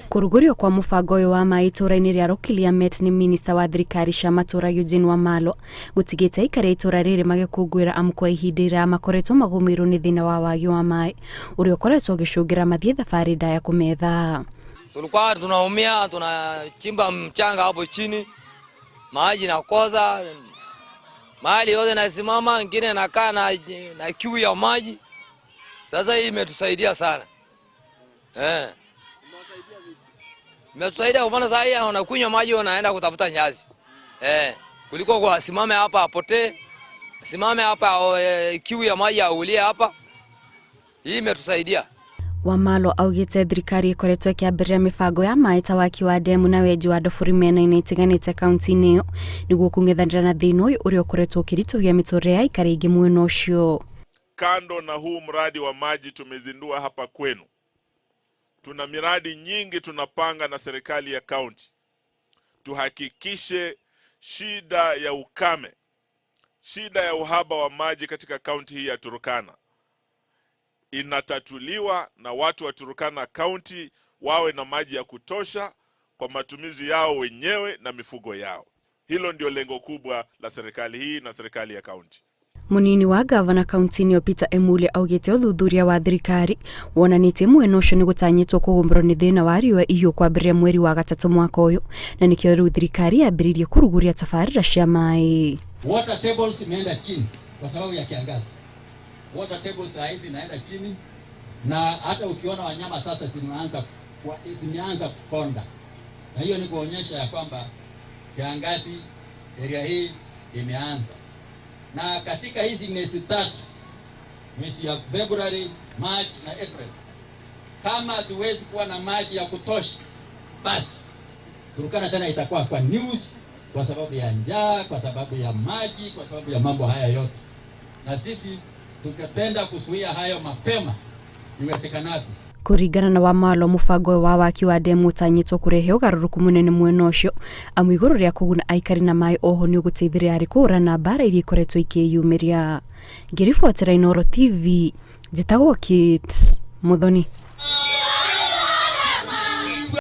Kurugurio kwa mubango uyu wa maaĩ itũra-inĩ rĩa Rokilia Met nĩ minista wa thirikari cia matũra Eugene Wamalo gutigĩte aikari itũra rĩrĩ magĩkũngũĩra amũkwa ihinda iraya makoretwo magũmĩirwo nĩ thĩna wa waagi wa maaĩ ũrĩa ũkoretwo ũgĩcũngĩra mathiĩ thabarĩ ndaya kũmetha. Tulikuwa tunaumia, tunachimba mchanga hapo chini, maji na koza, mahali yote nasimama, ngine nakaa na kiu ya maji. Sasa hii imetusaidia sana. Imetusaidia kwa maana sasa hii unakunywa maji unaenda kutafuta nyasi. Kuliko kwa simame hapa apotee, simame hapa kiu ya maji aulie hapa. Hii imetusaidia. Wamalo augĩte thirikari ĩkoretwo ĩkĩambĩrĩria mĩbango ya maaĩ ta waki wa ndemu na wenji wa ndobori mĩena-inĩ itiganĩte kaunti-inĩ ĩyo nĩguo kũng'ethanĩra na thĩna ũyũ ũrĩa ũkoretwo ũkĩritũhia mĩtũrĩre ya aikari aingĩ mwena ũcio. Kando na huu mradi wa maji tumezindua hapa kwenu, tuna miradi nyingi tunapanga na serikali ya kaunti. Tuhakikishe shida ya ukame, shida ya uhaba wa maji katika kaunti hii ya Turkana inatatuliwa na watu wa Turkana kaunti wawe na maji ya kutosha kwa matumizi yao wenyewe na mifugo yao. Hilo ndio lengo kubwa la serikali hii na serikali ya kaunti. Munini wa gavana kaunti-inĩ ĩyo Peter Emule augĩte ũthuthuria wa thirikari wonanĩtie mwena ũcio nĩ gũtanyĩtwo kũgũmĩrwo nĩ thĩna wa riũa ihiũ kwambĩrĩria mweri wa gatatũ mwaka ũyũ, na nĩkĩo rĩu thirikari yambĩrĩirie kũruguria tabarĩra cia maaĩ. Water tables imeenda chini kwa sababu ya kiangazi. Water tables hizi inaenda chini, na hata ukiona wanyama sasa zimeanza kukonda, na hiyo ni kuonyesha ya kwamba kiangazi area hii imeanza. Na katika hizi miezi tatu, miezi ya February, March na April, kama hatuwezi kuwa na maji ya kutosha, basi Turkana tena itakuwa kwa news kwa sababu ya njaa, kwa sababu ya maji, kwa sababu ya mambo haya yote. Na sisi tungependa kuzuia hayo mapema iwezekanavyo. Kũringana na Wamalo, mũbango wa waki wa ndemu ũtanyĩtwo kũrehe ũgarũrũku mũnene mwena ũcio, amu igũrũ rĩa kũguna aikari na maaĩ oho nĩ ũgũteithĩrĩria harĩ kũhũrana mbara iria ikoretwo ikĩyumĩria. Ngĩribotera Inooro TV, njĩtagwo Kate Muthoni.